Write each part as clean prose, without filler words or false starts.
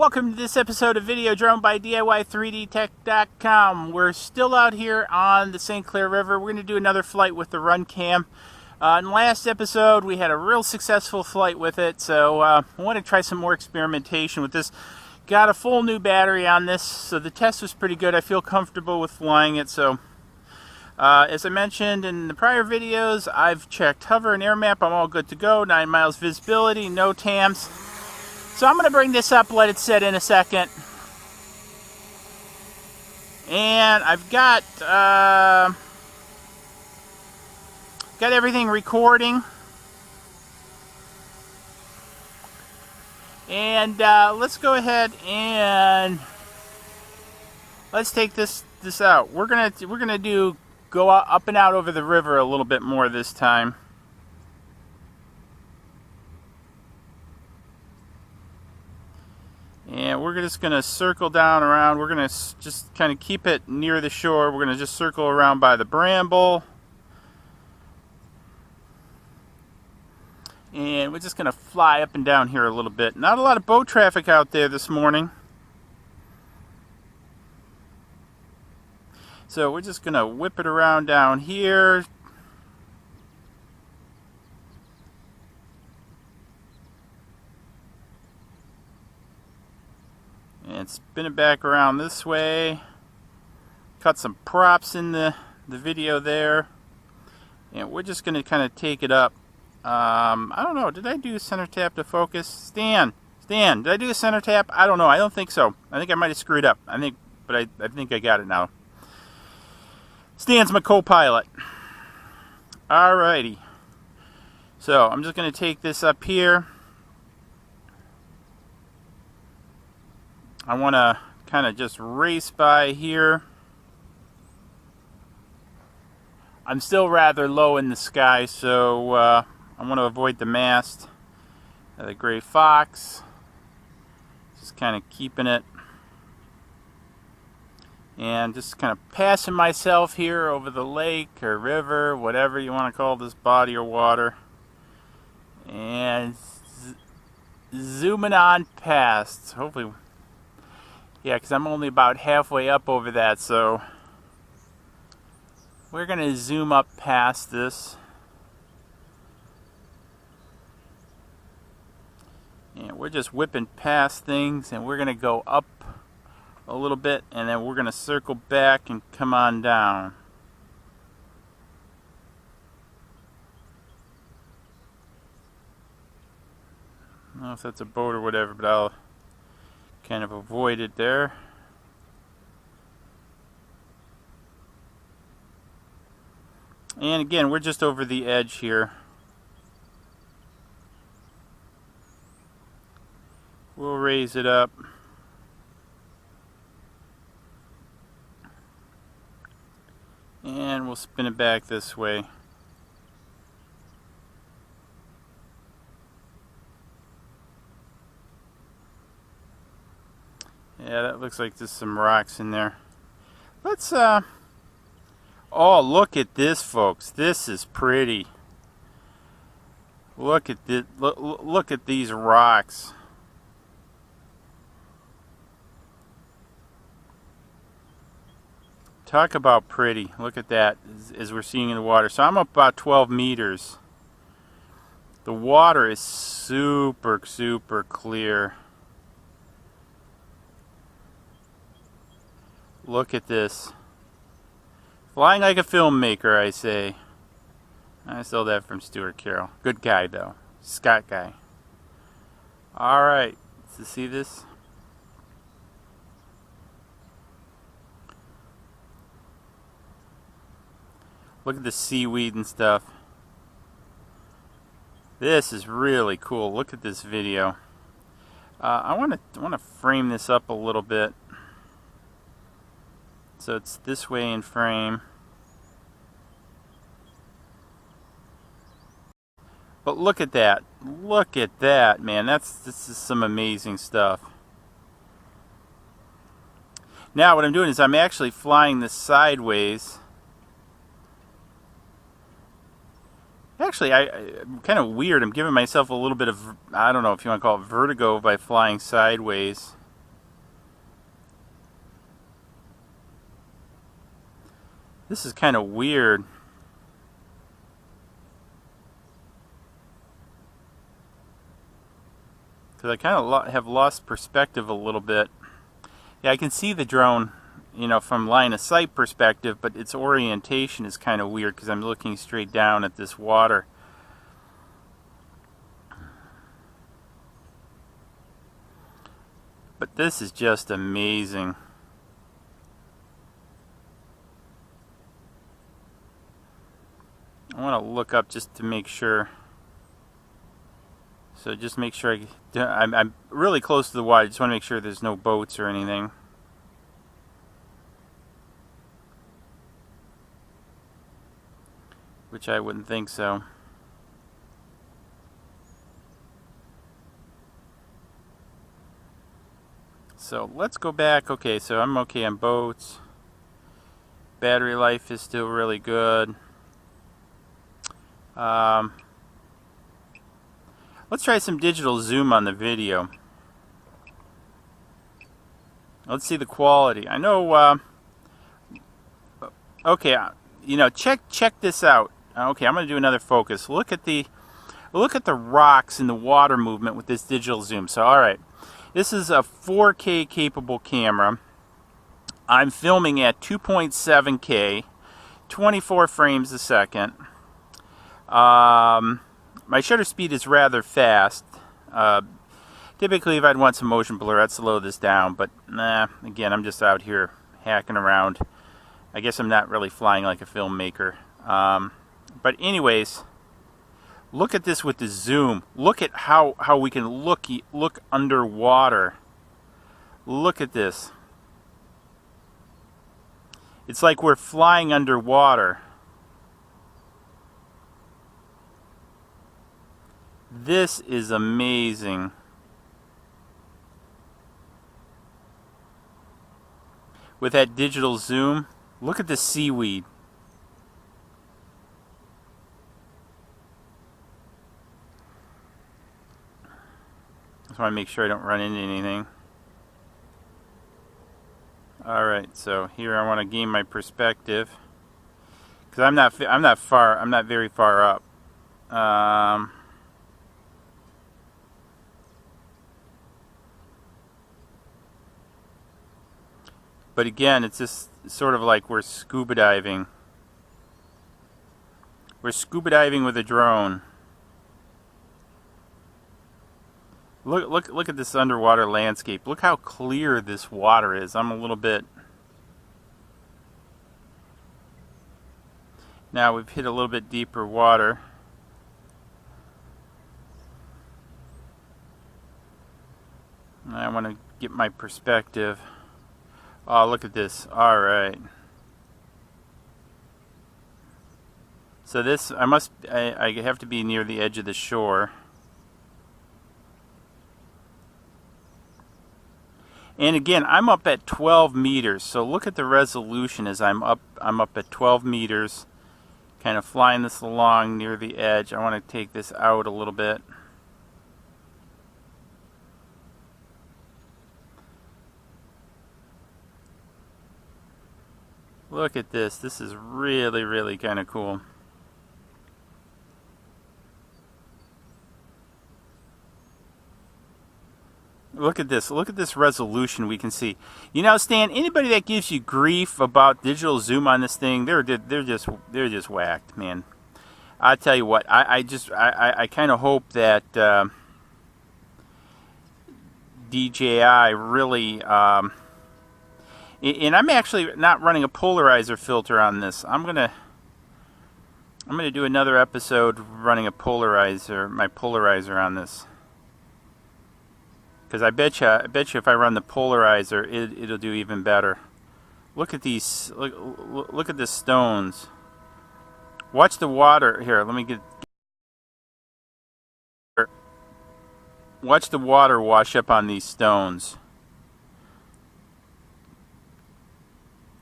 Welcome to this episode of Video Drone by DIY3DTech.com. We're still out here on the St. Clair River. We're going to do another flight with the RunCam. In the last episode, we had a real successful flight with it, so I want to try some more experimentation with this. Got a full new battery on this, so the test was pretty good. I feel comfortable with flying it, so as I mentioned in the prior videos, I've checked hover and air map. I'm all good to go. 9 miles visibility, no TAMs. So I'm going to bring this up, let it set in a second. And I've got everything recording. And let's go ahead and let's take this out. We're gonna go up and out over the river a little bit more this time. And we're just going to circle down around. We're going to just kind of keep it near the shore. We're going to just circle around by the bramble. And we're just going to fly up and down here a little bit. Not a lot of boat traffic out there this morning. So we're just going to whip it around down here. And spin it back around this way. Cut some props in the video there. And we're just going to kind of take it up. I don't know. Did I do center tap to focus? Stan, did I do a center tap? I don't know. I don't think so. I think I might have screwed up. I think I got it now. Stan's my co-pilot. Alrighty. So I'm just going to take this up here. I want to kind of just race by here. I'm still rather low in the sky, so I want to avoid the mast. The gray fox. Just kind of keeping it. And just kind of passing myself here over the lake or river, whatever you want to call this body of water. And zooming on past. Hopefully. Yeah, because I'm only about halfway up over that, so we're going to zoom up past this. And we're just whipping past things, and we're going to go up a little bit, and then we're going to circle back and come on down. I don't know if that's a boat or whatever, but I'll kind of avoid it there. And again, we're just over the edge here. We'll raise it up. And we'll spin it back this way. Yeah, that looks like there's some rocks in there. Let's, oh, look at this, folks. This is pretty. Look at this. Look at these rocks. Talk about pretty. Look at that as we're seeing in the water. So I'm up about 12 meters. The water is super, super clear. Look at this. Flying like a filmmaker, I say. I stole that from Stuart Carroll. Good guy, though. Scott guy. Alright. So see this? Look at the seaweed and stuff. This is really cool. Look at this video. I want to frame this up a little bit. So it's this way in frame. But look at that. Look at that, man. This is some amazing stuff. Now what I'm doing is I'm actually flying this sideways. Actually, I'm kind of weird. I'm giving myself a little bit of, I don't know if you want to call it vertigo by flying sideways. This is kind of weird. Because I kind of have lost perspective a little bit. Yeah, I can see the drone, you know, from line of sight perspective, but its orientation is kind of weird because I'm looking straight down at this water. But this is just amazing. I want to look up just to make sure. So just make sure I'm really close to the water. I just want to make sure there's no boats or anything. Which I wouldn't think so. So let's go back. Okay, so I'm okay on boats. Battery life is still really good. Let's try some digital zoom on the video. Let's see the quality. I know. Okay, you know, check this out. Okay, I'm going to do another focus. Look at the rocks and the water movement with this digital zoom. So, all right, this is a 4K capable camera. I'm filming at 2.7K, 24 frames a second. My shutter speed is rather fast. Typically, if I'd want some motion blur, I'd slow this down. But nah, again, I'm just out here hacking around. I guess I'm not really flying like a filmmaker. But anyways, look at this with the zoom. Look at how we can look underwater. Look at this. It's like we're flying underwater. This is amazing. With that digital zoom, look at the seaweed. Just want to make sure I don't run into anything. Alright, so here I want to gain my perspective. Because I'm not very far up. But again, it's just sort of like we're scuba diving. We're scuba diving with a drone. Look at this underwater landscape. Look how clear this water is. I'm a little bit... Now we've hit a little bit deeper water. I want to get my perspective. Oh, look at this. All right. So this, I have to be near the edge of the shore. And again, I'm up at 12 meters. So look at the resolution as I'm up at 12 meters. Kind of flying this along near the edge. I want to take this out a little bit. Look at this. This is really, really kind of cool. Look at this. Look at this resolution we can see. You know, Stan, anybody that gives you grief about digital zoom on this thing, they're just whacked, man. I tell you what, I kind of hope that DJI really and I'm actually not running a polarizer filter on this. I'm gonna do another episode running a polarizer, my polarizer on this. Because I bet you if I run the polarizer, it'll do even better. Look at these. Look at the stones. Watch the water here. Let me get. Watch the water wash up on these stones.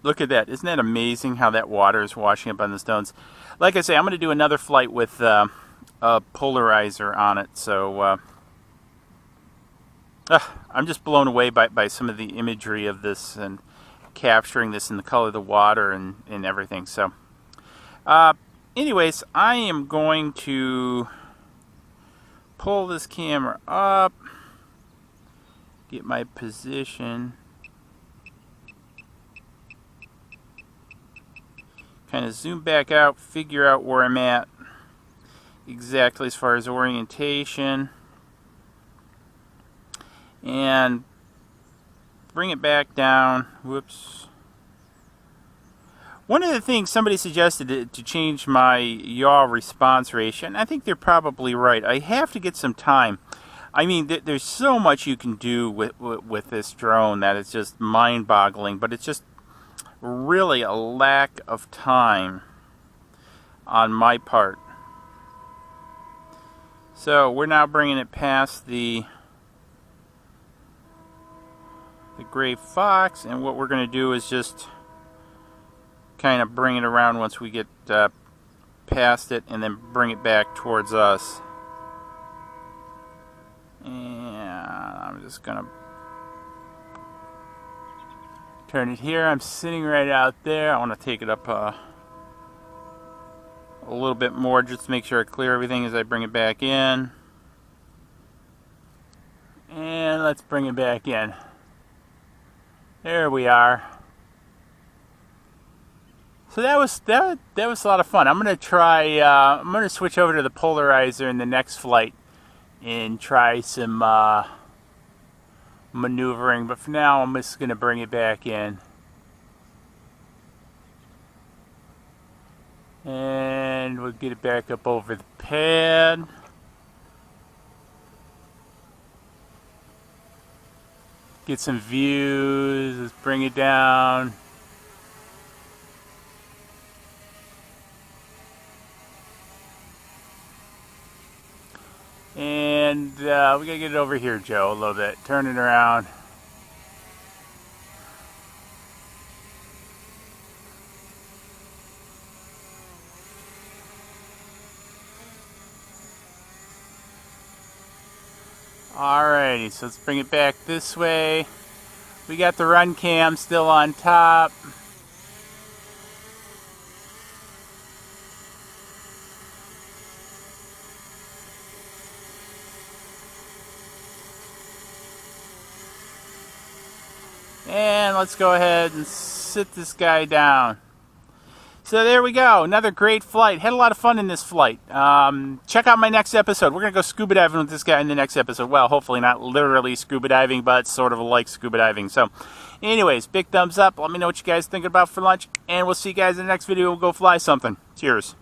Look at that. Isn't that amazing how that water is washing up on the stones? Like I say, I'm going to do another flight with a polarizer on it. So I'm just blown away by some of the imagery of this. And capturing this in the color of the water and everything. So anyways, I am going to pull this camera up, get my position, kind of zoom back out, figure out where I'm at exactly as far as orientation, and bring it back down. Whoops. One of the things somebody suggested to change my yaw response ratio, and I think they're probably right. I have to get some time. I mean, there's so much you can do with this drone that it's just mind-boggling, but it's just really a lack of time on my part. So we're now bringing it past the gray fox, and what we're going to do is just kind of bring it around once we get past it, and then bring it back towards us. And I'm just going to turn it here. I'm sitting right out there. I want to take it up a little bit more just to make sure I clear everything as I bring it back in. And let's bring it back in. There we are. So that was a lot of fun. I'm gonna try. I'm gonna switch over to the polarizer in the next flight and try some maneuvering. But for now, I'm just gonna bring it back in, and we'll get it back up over the pad. Get some views. Let's bring it down. And we gotta get it over here, Joe, a little bit. Turn it around. Alrighty, so let's bring it back this way. We got the RunCam still on top. And let's go ahead and sit this guy down. So there we go, another great flight. Had a lot of fun in this flight. Check out my next episode. We're going to go scuba diving with this guy in the next episode. Well, hopefully not literally scuba diving, but sort of like scuba diving. So anyways, big thumbs up. Let me know what you guys think about for lunch. And we'll see you guys in the next video. We'll go fly something. Cheers.